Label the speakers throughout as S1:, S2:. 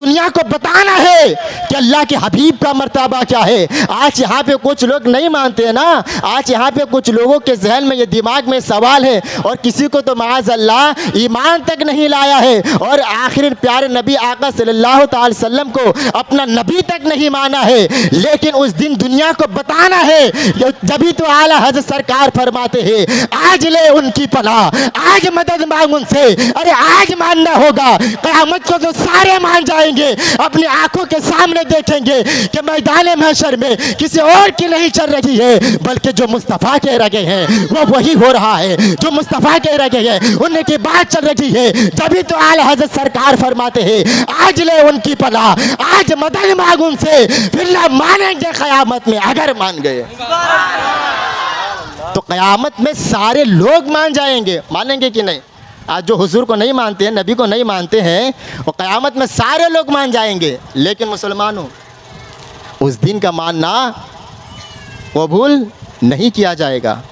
S1: दुनिया को बताना है कि अल्लाह के हबीब का मर्तबा क्या है। आज यहाँ पे कुछ लोग नहीं मानते हैं ना, आज यहाँ पे कुछ लोगों के जहन में ये दिमाग में सवाल है और किसी को तो माज़ अल्लाह ईमान तक नहीं लाया है और आखिर प्यारे नबी आका सल्लल्लाहु अलैहि वसल्लम को अपना नबी तक नहीं माना है। लेकिन उस दिन दुनिया को बताना है, जभी तो आला हज़रत सरकार फरमाते हैं आज ले उनकी पनाह, आज मदद मांग उनसे। अरे आज मानना होगा, क़यामत को तो सारे मान जाएंगे, अपनी आंखों के सामने देखेंगे कि मैदान महशर में किसी और की नहीं चल रही है बल्कि जो मुस्तफ़ा के रगे हैं वो वही हो रहा है, जो मुस्तफ़ा के रगे हैं उन्हीं की बात चल रही है। जभी तो आला हज़रत सरकार फरमाते हैं आज ले उनकी पनाह, आज मदद मांग उनसे, फिर ना मानेंगे क़यामत में अगर मान गए तो क़यामत में सारे लोग मान जाएंगे। मानेंगे कि नहीं? आज जो हुजूर को नहीं मानते हैं, नबी को नहीं मानते हैं, वो क़यामत में सारे लोग मान जाएंगे। लेकिन मुसलमानों, उस दिन का मानना कबूल नहीं किया जाएगा।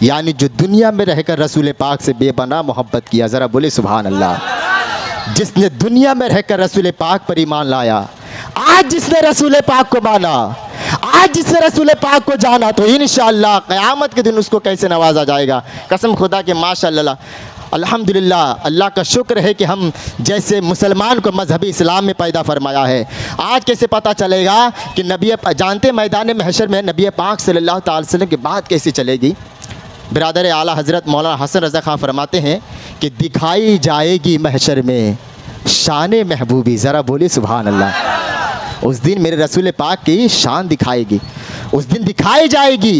S1: यानी जो दुनिया में रहकर रसूल पाक से बेपनाह मोहब्बत किया, ज़रा बोले सुभान अल्लाह। जिसने दुनिया में रहकर रसूल पाक पर ईमान लाया, आज जिसने रसूल पाक को माना, आज जिसने रसूल पाक को जाना, तो इंशाअल्लाह क़यामत के दिन उसको कैसे नवाजा जाएगा। कसम खुदा के माशाअल्लाह, अल्हम्दुलिल्लाह, अल्लाह का शुक्र है कि हम जैसे मुसलमान को मजहबी इस्लाम में पैदा फरमाया है। आज कैसे पता चलेगा कि नबी जानते मैदान महशर में नबी पाक सल्लल्लाहु अलैहि वसल्लम की बात कैसे चलेगी। बिरादर आला हज़रत मौलाना हसन रज़ा खां फरमाते हैं कि दिखाई जाएगी महशर में शान महबूबी, ज़रा बोले सुभान अल्लाह। उस दिन मेरे रसूल पाक की शान दिखाएगी, उस दिन दिखाई जाएगी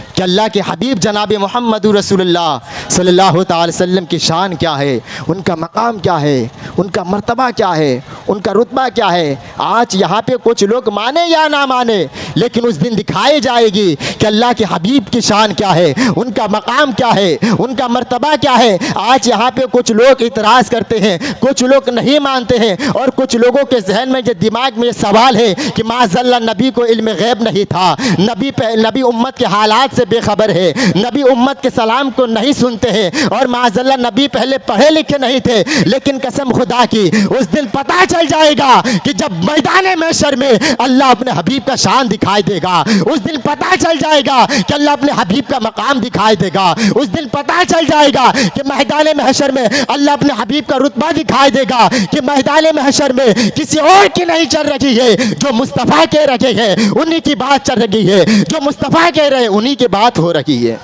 S1: कि अल्लाह के हबीब जनाब मोहम्मद रसूलुल्लाह सल्लल्लाहु अलैहि वसल्लम की शान क्या है, उनका मकाम क्या है, उनका मर्तबा क्या है, उनका रुतबा क्या है। आज यहाँ पे कुछ लोग माने या ना माने, लेकिन उस दिन दिखाई जाएगी कि अल्लाह के हबीब की शान क्या है, उनका मकाम क्या है, उनका मर्तबा क्या है। आज यहाँ पे कुछ लोग इतराज़ करते हैं, कुछ लोग नहीं मानते हैं और कुछ लोगों के जहन में, जो दिमाग में ये सवाल है कि माज़अल्लाह नबी को इल्म गैब नहीं था, नबी उम्मत के हालात से बेखबर है, नबी उम्मत के सलाम को नहीं सुनते हैं और माज़अल्लाह नबी पहले पढ़े लिखे नहीं थे। लेकिन कसम खुदा की उस दिन पता चल जाएगा कि जब मैदान महशर में अल्लाह अपने हबीब का शान दिखाई देगा, उस दिन पता चल जाएगा कि अल्लाह अपने हबीब का मकाम दिखाई देगा, उस दिन पता चल जाएगा कि मैदान महशर में अल्लाह अपने हबीब का रुतबा दिखाई देगा कि मैदान महशर में किसी और की नहीं चल रही है, जो मुस्तफ़ा के रखे हैं उन्हीं की बात चल रही है, जो मुस्तफ़ा कह रहे हैं उन्हीं की बात हो रही है।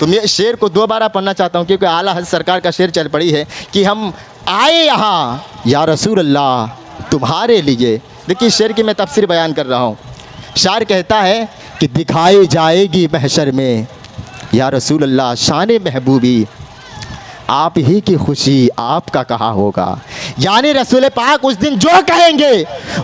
S1: तो मैं शेर को दोबारा पढ़ना चाहता हूँ क्योंकि आला हज़रत सरकार का शेर चल पड़ी है कि हम आए यहाँ या रसूल अल्लाह तुम्हारे लिए। देखिए शेर की मैं तफसीर बयान कर रहा हूँ। शायर कहता है कि दिखाई जाएगी महशर में या रसूल अल्लाह शान महबूबी, आप ही की खुशी आपका कहा होगा। यानी रसूल पाक उस दिन जो कहेंगे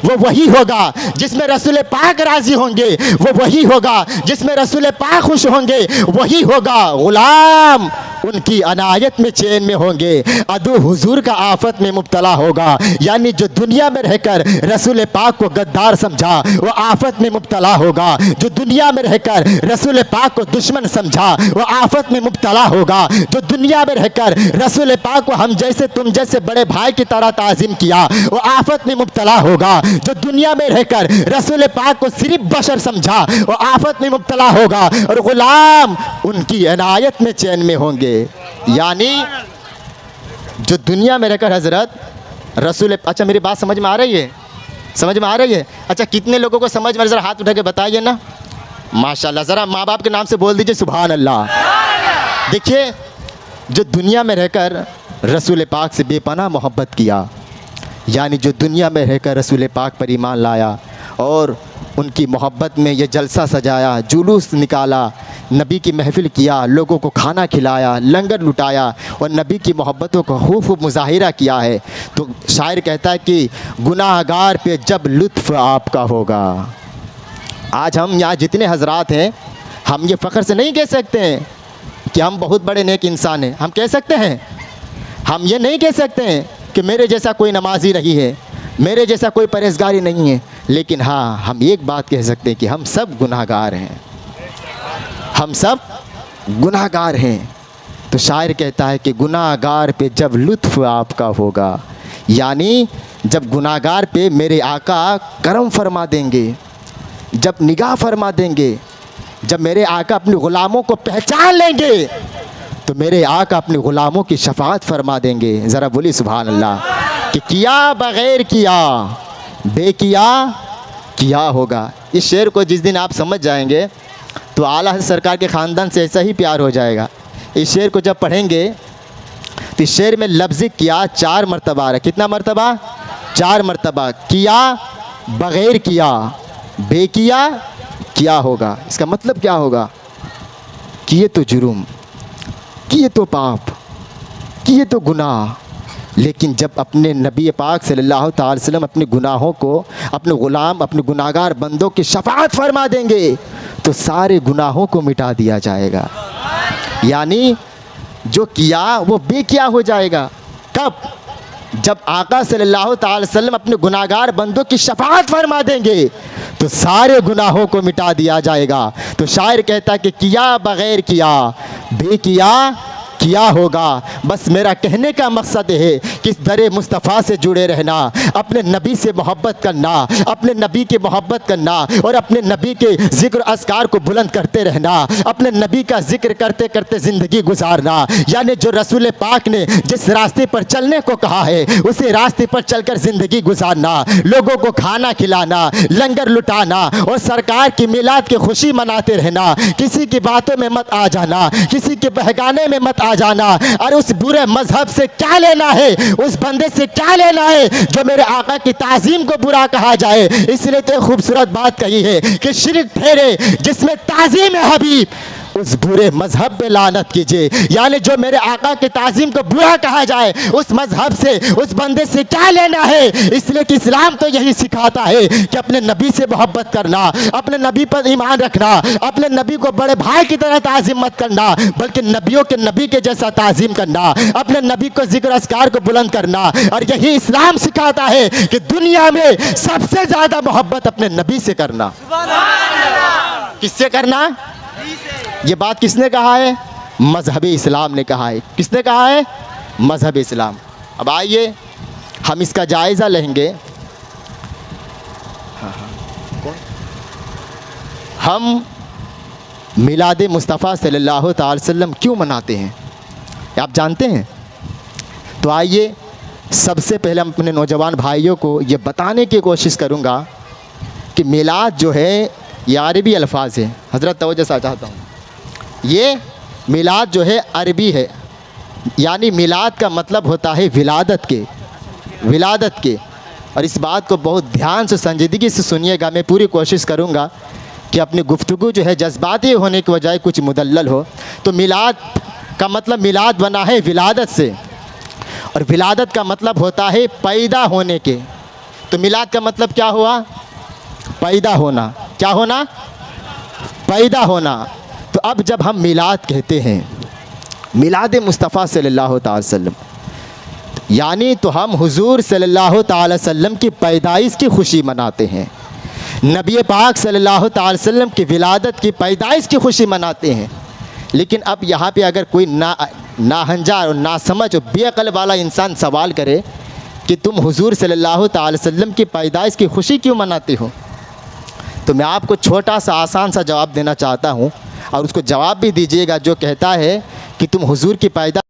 S1: वो वही होगा, जिसमें रसूल पाक राजी होंगे वो वही होगा, जिसमें रसूल पाक खुश होंगे वही होगा। गुलाम उनकी अनायत में चैन में होंगे, अदू हुजूर का आफत में मुब्तला होगा। यानी जो दुनिया में रहकर रसूल पाक को गद्दार समझा वो आफत में मुब्तला होगा, जो दुनिया में रहकर रसूल पाक को दुश्मन समझा वो आफत में मुब्तला होगा, जो दुनिया में रहकर रसूल पाक को हम जैसे तुम जैसे बड़े भाई की तरह ताज़ीम किया वो आफत में मुब्तला होगा, जो दुनिया में रहकर रसूल पाक को सिर्फ बशर समझा वो आफत में मुब्तला होगा। और गुलाम उनकी अनायत में चैन में होंगे। यानी जो दुनिया में रहकर हजरत रसूल, अच्छा मेरी बात समझ में आ रही है? समझ में आ रही है? अच्छा कितने लोगों को समझ में, ज़रा हाथ उठा के बताइए ना। माशाल्लाह, ज़रा माँ बाप के नाम से बोल दीजिए सुभान अल्लाह। देखिए जो दुनिया में रहकर रसूल पाक से बेपनाह मोहब्बत किया, यानी जो दुनिया में रहकर रसूल पाक पर ईमान लाया और उनकी मोहब्बत में ये जलसा सजाया, जुलूस निकाला, नबी की महफ़िल किया, लोगों को खाना खिलाया, लंगर लुटाया और नबी की मोहब्बतों का खूब मुज़ाहिरा किया है, तो शायर कहता है कि गुनाहगार पे जब लुत्फ़ आपका होगा। आज हम यहाँ जितने हजरात हैं, हम ये फ़ख्र से नहीं कह सकते हैं कि हम बहुत बड़े नेक इंसान हैं। हम कह सकते हैं, हम ये नहीं कह सकते हैं कि मेरे जैसा कोई नमाजी नहीं है, मेरे जैसा कोई परहेज़गारी नहीं है। लेकिन हाँ, हम एक बात कह सकते हैं कि हम सब गुनाहगार हैं, हम सब गुनाहगार हैं। तो शायर कहता है कि गुनाहगार पे जब लुत्फ़ आपका होगा, यानी जब गुनाहगार पे मेरे आका करम फरमा देंगे, जब निगाह फरमा देंगे, जब मेरे आका अपने ग़ुलामों को पहचान लेंगे, तो मेरे आका अपने ग़ुलामों की शफ़ाअत फरमा देंगे। ज़रा बोली सुभान अल्लाह। कि किया बग़ैर किया, बेकिया किया होगा। इस शेर को जिस दिन आप समझ जाएंगे तो आला हज़रत सरकार के ख़ानदान से ऐसा ही प्यार हो जाएगा। इस शेर को जब पढ़ेंगे तो इस शेर में लफ्ज़ किया 4 मरतबा आ रहा है। कितना मरतबा? 4 मरतबा। किया बग़ैर किया, बेकिया किया होगा। इसका मतलब क्या होगा? किए तो जुर्म, किए तो पाप, किए तो गुनाह, लेकिन जब अपने नबी पाक सल्लल्लाहु अलैहि वसल्लम अपने गुनाहों को, अपने ग़ुलाम, अपने गुनाहगार बंदों की शफ़ाअत फरमा देंगे तो सारे गुनाहों को मिटा दिया जाएगा। यानी जो किया वो बेकिया हो जाएगा। कब? जब आका सल्लल्लाहु अलैहि वसल्लम अपने गुनाहगार बंदों की शफ़ाअत फरमा देंगे तो सारे गुनाहों को मिटा दिया जाएगा। तो शायर कहता है कि किया बग़ैर किया, बेकिया किया होगा। बस मेरा कहने का मकसद है कि इस दरे मुस्तफ़ा से जुड़े रहना, अपने नबी से मोहब्बत करना, अपने नबी की मोहब्बत करना और अपने नबी के ज़िक्र अस्कार को बुलंद करते रहना, अपने नबी का ज़िक्र करते करते ज़िंदगी गुजारना। यानी जो रसूल पाक ने जिस रास्ते पर चलने को कहा है उसी रास्ते पर चलकर ज़िंदगी गुजारना, लोगों को खाना खिलाना, लंगर लुटाना और सरकार की मिलाद की खुशी मनाते रहना। किसी की बातों में मत आ जाना, किसी के बहकाने में मत आ जाना। और उस बुरे मजहब से क्या लेना है, उस बंदे से क्या लेना है जो मेरे आका की ताज़ीम को बुरा कहा जाए। इसलिए तो खूबसूरत बात कही है कि शिरक ठहरे जिसमें ताज़ीम है हबीब, उस बुरे मजहब पे लानत कीजिए। यानी जो मेरे आका की ताज़ीम को बुरा कहा जाए उस मजहब से, उस बंदे से क्या लेना है। इसलिए कि इस्लाम तो यही सिखाता है कि अपने नबी से मोहब्बत करना, अपने नबी पर ईमान रखना, अपने नबी को बड़े भाई की तरह ताज़ीम मत करना बल्कि नबियों के नबी के जैसा ताज़ीम करना, अपने नबी को ज़िक्र अस्कार को बुलंद करना। और यही इस्लाम सिखाता है कि दुनिया में सबसे ज़्यादा मोहब्बत अपने नबी से करना। किससे करना? ये बात किसने कहा है? मजहब इस्लाम ने कहा है। किसने कहा है? मजहब इस्लाम। अब आइए हम इसका जायज़ा लेंगे। हम मिलाद मुस्तफ़ा सल्लल्लाहु अलैहि वसल्लम क्यों मनाते हैं, आप जानते हैं? तो आइए सबसे पहले हम अपने नौजवान भाइयों को ये बताने की कोशिश करूँगा कि मिलाद जो है ये अरबी अल्फाज है। हज़रत तवज्जो चाहता हूँ, ये मिलाद जो है अरबी है। यानी मिलाद का मतलब होता है विलादत के, विलादत के। और इस बात को बहुत ध्यान से संजीदगी से सुनिएगा। मैं पूरी कोशिश करूँगा कि अपनी गुफ्तगू जो है जज्बाती होने की बजाय कुछ मुदल्लल हो। तो मिलाद का मतलब, मिलाद बना है विलादत से, और विलादत का मतलब होता है पैदा होने के। तो मिलाद का मतलब क्या हुआ? पैदा होना। क्या होना? पैदा होना। तो अब जब हम मिलाद कहते हैं, मिलाद मुस्तफ़ा सल्लल्लाहु अलैहि वसल्लम, यानी तो हम हुजूर सल्लल्लाहु अलैहि वसल्लम की पैदाइश की खुशी मनाते हैं, नबी पाक सल्लल्लाहु अलैहि वसल्लम की विलादत की पैदाइश की खुशी मनाते हैं। लेकिन अब यहाँ पे अगर कोई नाहंजा और नासमझ और बेअक़ल वाला इंसान सवाल करे कि तुम हुजूर सल्लल्लाहु अलैहि वसल्लम की पैदाइश की खुशी क्यों मनाते हो, तो मैं आपको छोटा सा आसान सा जवाब देना चाहता हूँ और उसको जवाब भी दीजिएगा, जो कहता है कि तुम हुजूर की पैदा